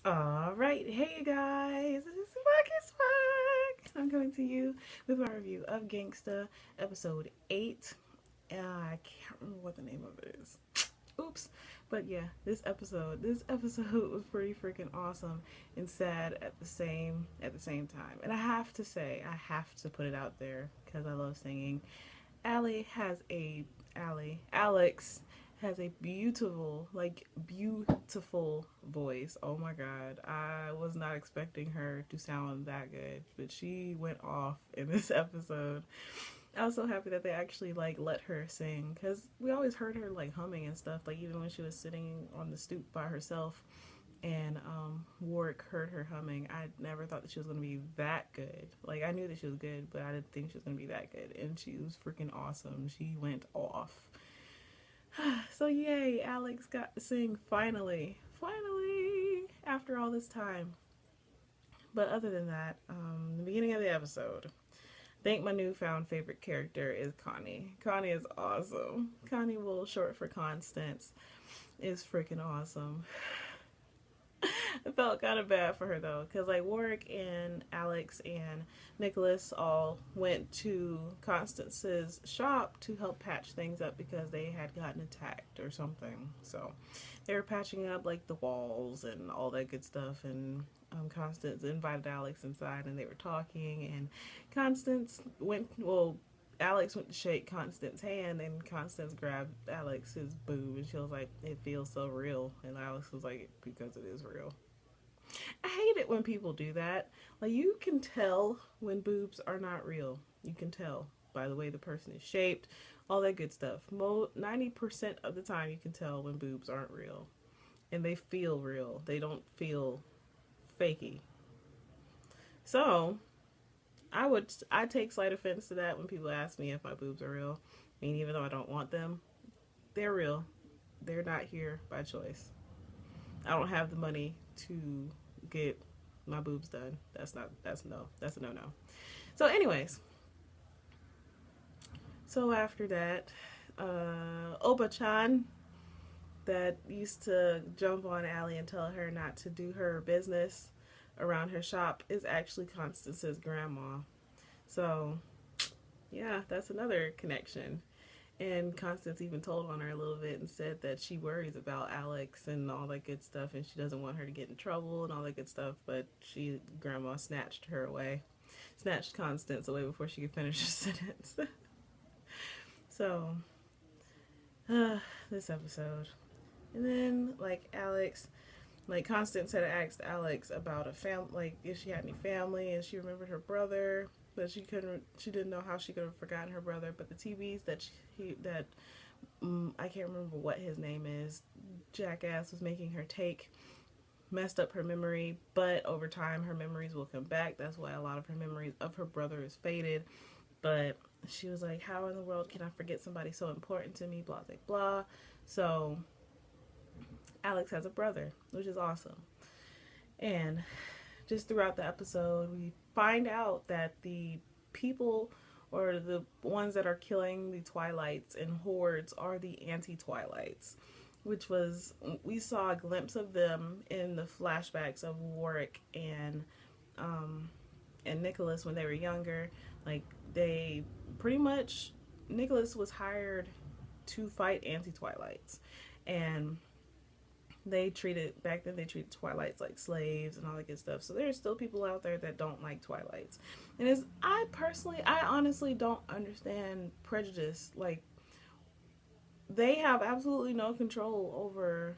Alright, hey guys, this is TsubakiSwagg. I'm coming to you with my review of Gangsta episode 8. I can't remember what the name of it is. Oops. But yeah, this episode was pretty freaking awesome and sad at the same time. And I have to say, I have to put it out there because I love singing. Allie has a Alex has a beautiful, like beautiful voice. Oh my god. I was not expecting her to sound that good, but she went off in this episode. I was so happy that they actually like let her sing cuz we always heard her like humming and stuff, like even when she was sitting on the stoop by herself and Warwick heard her humming. I never thought that she was going to be that good. Like, I knew that she was good, but I didn't think she was going to be that good. And she was freaking awesome. She went off. So, yay, Alex got to sing finally. Finally! After all this time. But other than that, the beginning of the episode, I think my newfound favorite character is Connie. Connie is awesome. Connie, well, short for Constance, is freaking awesome. I felt kind of bad for her though, because like Warwick and Alex and Nicholas all went to Constance's shop to help patch things up because they had gotten attacked or something. So they were patching up like the walls and all that good stuff. And Constance invited Alex inside and they were talking. And Constance went, well, Alex went to shake Constance's hand and Constance grabbed Alex's boob and she was like, "It feels so real." And Alex was like, "Because it is real." I hate it when people do that. Like, you can tell when boobs are not real. You can tell by the way the person is shaped, all that good stuff. 90% of the time, you can tell when boobs aren't real. And they feel real. They don't feel fakey. So, I take slight offense to that when people ask me if my boobs are real. I mean, even though I don't want them, they're real. They're not here by choice. I don't have the money to get my boobs done. That's a no. So anyways, so after that, Oba-chan that used to jump on Allie and tell her not to do her business around her shop is actually Constance's grandma. So yeah, that's another connection. And Constance even told on her a little bit and said that she worries about Alex and all that good stuff and she doesn't want her to get in trouble and all that good stuff, but grandma snatched her away. Snatched Constance away before she could finish her sentence. So, this episode. And then, like, Constance had asked Alex about a family, like, if she had any family, and she remembered her brother, but she didn't know how she could have forgotten her brother. But the TVs I can't remember what his name is, jackass was making her take, messed up her memory, but over time her memories will come back. That's why a lot of her memories of her brother is faded. But she was like, how in the world can I forget somebody so important to me, blah, blah, blah. So Alex has a brother, which is awesome. And just throughout the episode, we find out that the people or the ones that are killing the Twilights and hordes are the anti-Twilights, which was, we saw a glimpse of them in the flashbacks of Warwick and Nicholas when they were younger. Like, they pretty much, Nicholas was hired to fight anti-Twilights, and back then they treated Twilights like slaves and all that good stuff. So there's still people out there that don't like Twilights. And I honestly don't understand prejudice. Like, they have absolutely no control over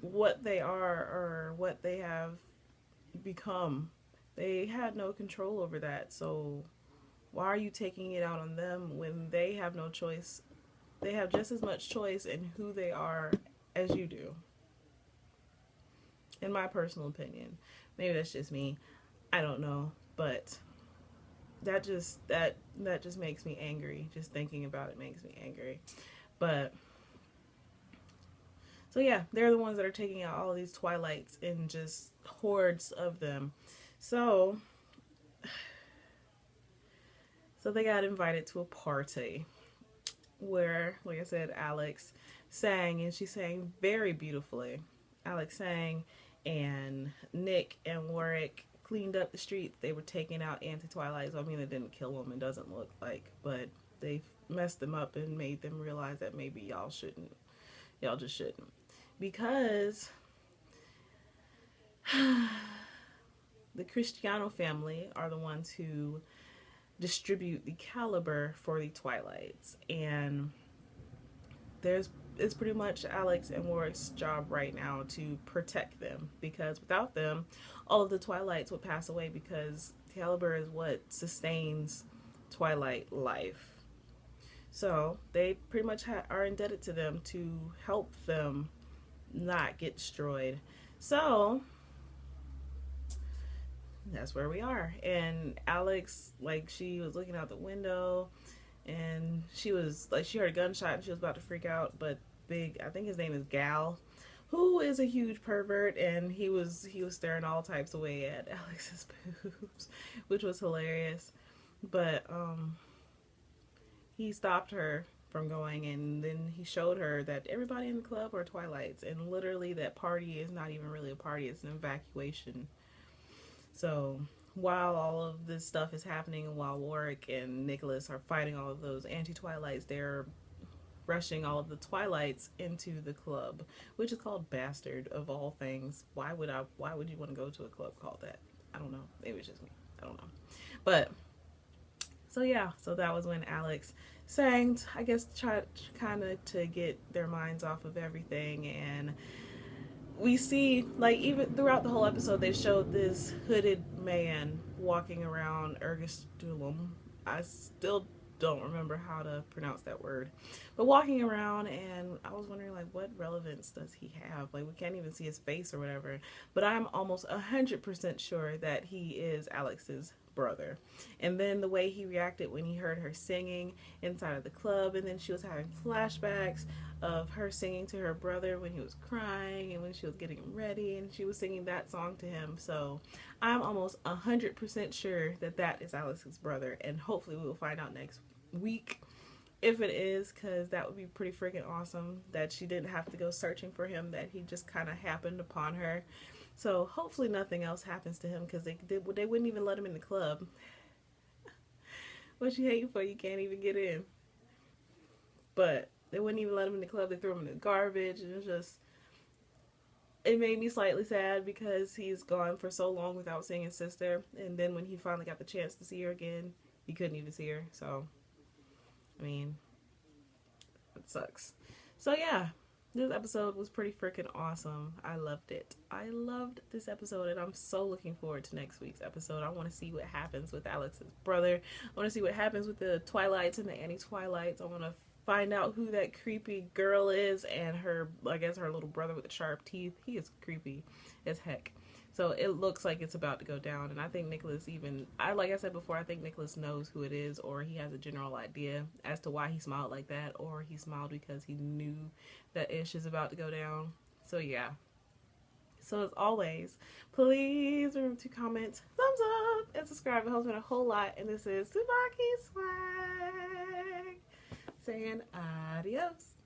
what they are or what they have become. They had no control over that. So why are you taking it out on them when they have no choice? They have just as much choice in who they are as you do, in my personal opinion. Maybe that's just me. I don't know, but that just makes me angry. Just thinking about it makes me angry. But so yeah, they're the ones that are taking out all of these Twilights and just hordes of them. So they got invited to a party where, like I said, Alex sang, and she sang very beautifully. Alex sang, and Nick and Warwick cleaned up the streets. They were taking out anti-Twilights. I mean, it didn't kill them. It doesn't look like, but they messed them up and made them realize that maybe y'all shouldn't. Y'all just shouldn't. Because the Cristiano family are the ones who distribute the caliber for the Twilights. And it's pretty much Alex and Warwick's job right now to protect them, because without them, all of the Twilights would pass away, because caliber is what sustains Twilight life. So they pretty much are indebted to them to help them not get destroyed. So that's where we are. And Alex, like, she was looking out the window, and she was like, she heard a gunshot and she was about to freak out, but I think his name is Gal, who is a huge pervert, and he was staring all types of way at Alex's boobs, which was hilarious. But he stopped her from going, and then he showed her that everybody in the club are Twilights, and literally that party is not even really a party, it's an evacuation. So while all of this stuff is happening, and while Warwick and Nicholas are fighting all of those anti-Twilights, they're rushing all of the Twilights into the club, which is called Bastard of all things. Why would you want to go to a club called that? I don't know. Maybe it's just me. I don't know. But so yeah, so that was when Alex sang, I guess, try kind of to get their minds off of everything. And we see, like, even throughout the whole episode, they showed this hooded man walking around Ergastulum. I still don't remember how to pronounce that word, but walking around, and I was wondering, like, what relevance does he have? Like, we can't even see his face or whatever, but I'm almost 100% sure that he is Alex's brother. And then the way he reacted when he heard her singing inside of the club, and then she was having flashbacks of her singing to her brother when he was crying and when she was getting ready, and she was singing that song to him. So I'm almost 100% sure that that is Alex's brother, and hopefully we will find out next week if it is, because that would be pretty freaking awesome, that she didn't have to go searching for him, that he just kind of happened upon her. So hopefully nothing else happens to him, because they wouldn't even let him in the club. What you hating for? You can't even get in. But they wouldn't even let him in the club. They threw him in the garbage, and it made me slightly sad, because he's gone for so long without seeing his sister, and then when he finally got the chance to see her again, he couldn't even see her. So I mean, it sucks. So yeah, this episode was pretty freaking awesome. I loved it. I loved this episode, and I'm so looking forward to next week's episode. I want to see what happens with Alex's brother. I want to see what happens with the Twilights and the anti-Twilights. I want to find out who that creepy girl is, and her, I guess, her little brother with the sharp teeth. He is creepy as heck. So it looks like it's about to go down, and I think Nicholas like I said before, I think Nicholas knows who it is, or he has a general idea as to why he smiled like that, or he smiled because he knew that ish is about to go down. So yeah. So as always, please remember to comment, thumbs up, and subscribe. It helps me a whole lot. And this is TsubakiSwagg saying adios.